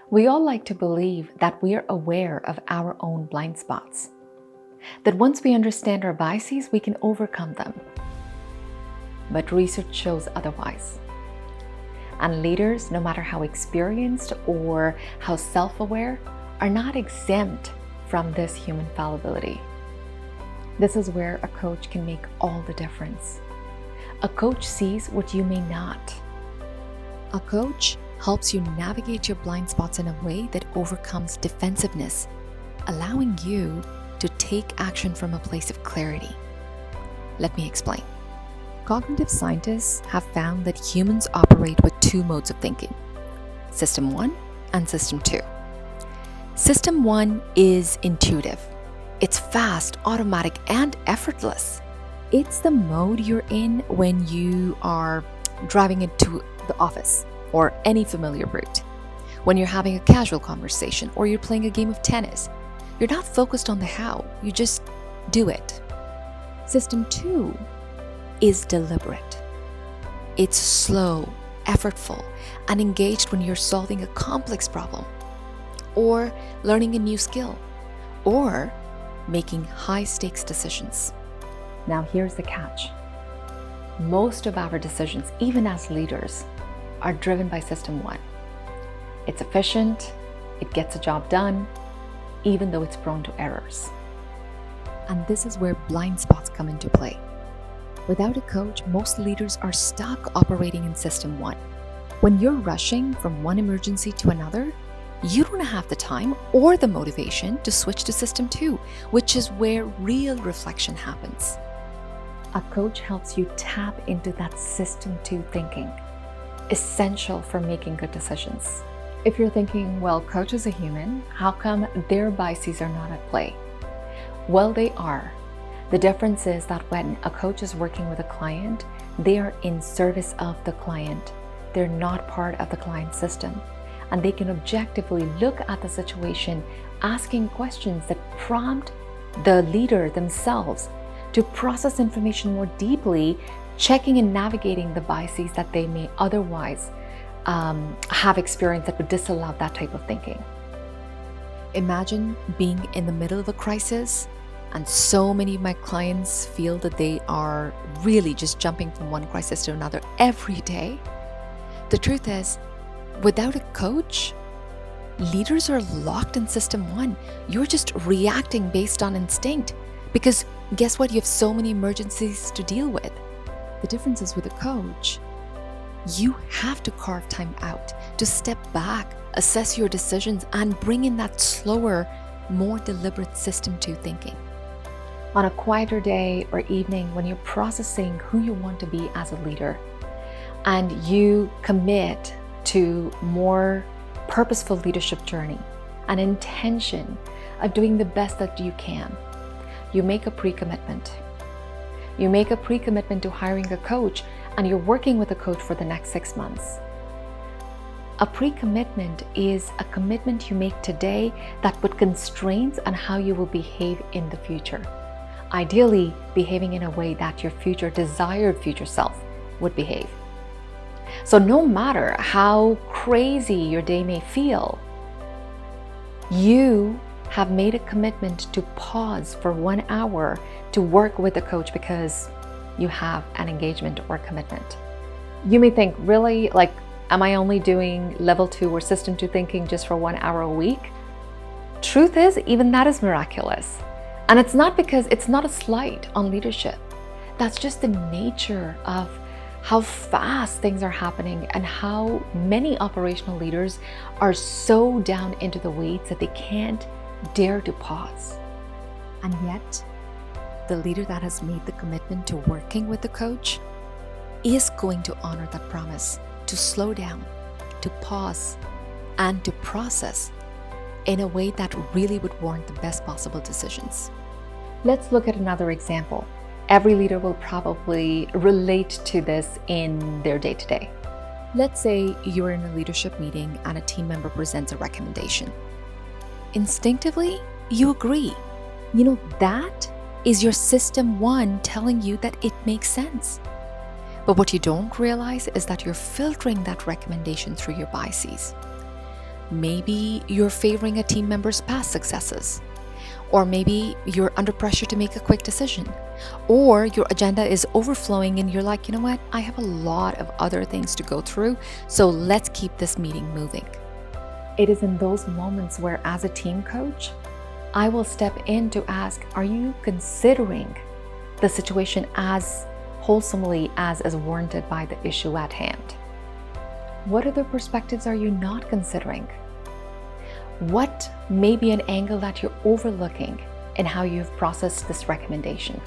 We all like to believe that we are aware of our own blind spots, that once we understand our biases, we can overcome them. But research shows otherwise. And leaders, no matter how experienced or how self-aware, are not exempt from this human fallibility. This is where a coach can make all the difference. A coach sees what you may not. A coach helps you navigate your blind spots in a way that overcomes defensiveness, allowing you to take action from a place of clarity. Let me explain. Cognitive scientists have found that humans operate with two modes of thinking, System 1 and System 2. System 1 is intuitive. It's fast, automatic, and effortless. It's the mode you're in when you are driving into the office or any familiar route, when you're having a casual conversation or you're playing a game of tennis. You're not focused on the how, you just do it. System 2 is deliberate. It's slow, effortful, and engaged when you're solving a complex problem, or learning a new skill, or making high-stakes decisions. Now here's the catch. Most of our decisions, even as leaders, are driven by System 1. It's efficient, it gets a job done, even though it's prone to errors. And this is where blind spots come into play. Without a coach, most leaders are stuck operating in System 1. When you're rushing from one emergency to another, you don't have the time or the motivation to switch to System 2, which is where real reflection happens. A coach helps you tap into that System 2 thinking, essential for making good decisions. If you're thinking, well, coach is a human, how come their biases are not at play? Well, they are. The difference is that when a coach is working with a client, they are in service of the client. They're not part of the client's system. And they can objectively look at the situation, asking questions that prompt the leader themselves to process information more deeply, checking and navigating the biases that they may otherwise have experienced that would disallow that type of thinking. Imagine being in the middle of a crisis, and so many of my clients feel that they are really just jumping from one crisis to another every day. The truth is, without a coach, leaders are locked in System 1. You're just reacting based on instinct because guess what? You have so many emergencies to deal with. The difference is with a coach, you have to carve time out to step back, assess your decisions, and bring in that slower, more deliberate System 2 thinking. On a quieter day or evening when you're processing who you want to be as a leader and you commit to more purposeful leadership journey, an intention of doing the best that you can, you make a pre-commitment. You make a pre-commitment to hiring a coach and you're working with a coach for the next 6 months. A pre-commitment is a commitment you make today that put constraints on how you will behave in the future. Ideally, behaving in a way that your desired future self would behave. So no matter how crazy your day may feel, you have made a commitment to pause for 1 hour to work with a coach because you have an engagement or commitment. You may think, really, am I only doing level 2 or System 2 thinking just for 1 hour a week? Truth is, even that is miraculous. And it's not because it's not a slight on leadership. That's just the nature of how fast things are happening and how many operational leaders are so down into the weeds that they can't dare to pause. And yet, the leader that has made the commitment to working with the coach is going to honor that promise to slow down, to pause, and to process in a way that really would warrant the best possible decisions. Let's look at another example. Every leader will probably relate to this in their day-to-day. Let's say you're in a leadership meeting and a team member presents a recommendation. Instinctively, you agree. That is your System 1 telling you that it makes sense. But what you don't realize is that you're filtering that recommendation through your biases. Maybe you're favoring a team member's past successes. Or maybe you're under pressure to make a quick decision. Or your agenda is overflowing and you're like, you know what? I have a lot of other things to go through, so let's keep this meeting moving. It is in those moments where, as a team coach, I will step in to ask, are you considering the situation as wholesomely as is warranted by the issue at hand? What other perspectives are you not considering? What may be an angle that you're overlooking in how you've processed this recommendation?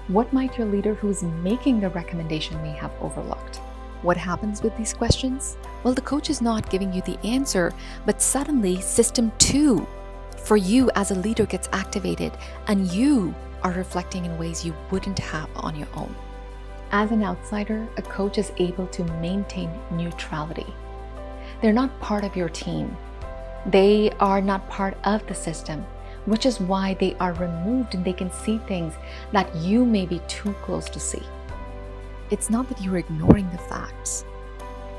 What might your leader who's making the recommendation may have overlooked? What happens with these questions? Well, the coach is not giving you the answer, but suddenly system 2 for you as a leader gets activated and you are reflecting in ways you wouldn't have on your own. As an outsider, a coach is able to maintain neutrality. They're not part of your team. They are not part of the system, which is why they are removed and they can see things that you may be too close to see. It's not that you're ignoring the facts.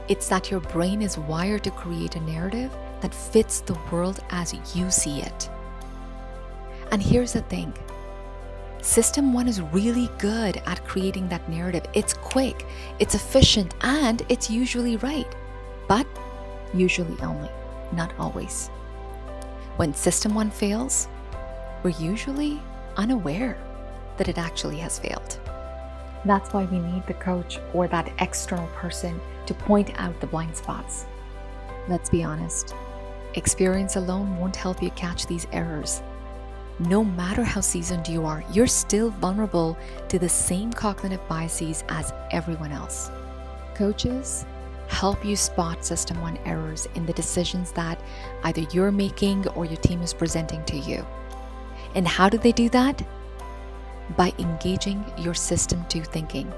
It's that your brain is wired to create a narrative that fits the world as you see it. And here's the thing. System 1 is really good at creating that narrative. It's quick, it's efficient, and it's usually right. But usually only, not always. When System 1 fails, we're usually unaware that it actually has failed. That's why we need the coach or that external person to point out the blind spots. Let's be honest, experience alone won't help you catch these errors. No matter how seasoned you are, you're still vulnerable to the same cognitive biases as everyone else. Coaches help you spot System 1 errors in the decisions that either you're making or your team is presenting to you. And how do they do that? By engaging your System 2 thinking.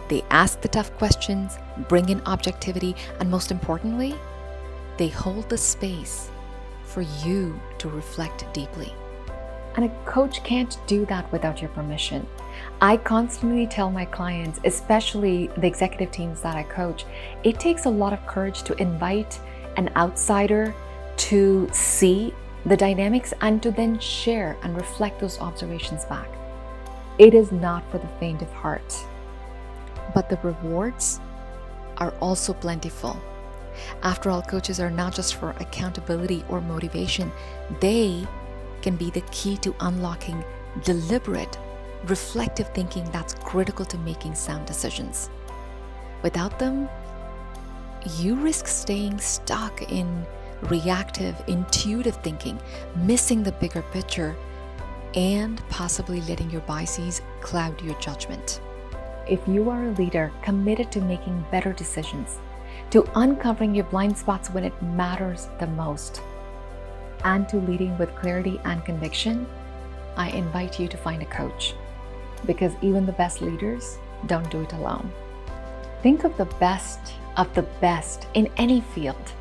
They ask the tough questions, bring in objectivity, and most importantly, they hold the space for you to reflect deeply. And a coach can't do that without your permission. I constantly tell my clients, especially the executive teams that I coach, it takes a lot of courage to invite an outsider to see the dynamics and to then share and reflect those observations back. It is not for the faint of heart, but the rewards are also plentiful. After all, coaches are not just for accountability or motivation. They can be the key to unlocking deliberate, reflective thinking that's critical to making sound decisions. Without them, you risk staying stuck in reactive, intuitive thinking, missing the bigger picture, and possibly letting your biases cloud your judgment. If you are a leader committed to making better decisions, to uncovering your blind spots when it matters the most, and to leading with clarity and conviction, I invite you to find a coach, because even the best leaders don't do it alone. Think of the best in any field.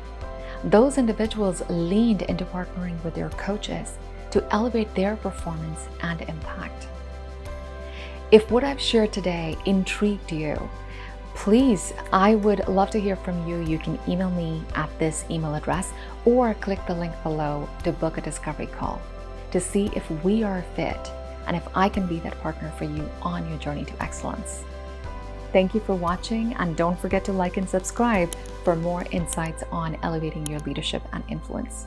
Those individuals leaned into partnering with their coaches to elevate their performance and impact. If what I've shared today intrigued you, please, I would love to hear from you. You can email me at this email address or click the link below to book a discovery call to see if we are a fit and if I can be that partner for you on your journey to excellence. Thank you for watching, and don't forget to like and subscribe for more insights on elevating your leadership and influence.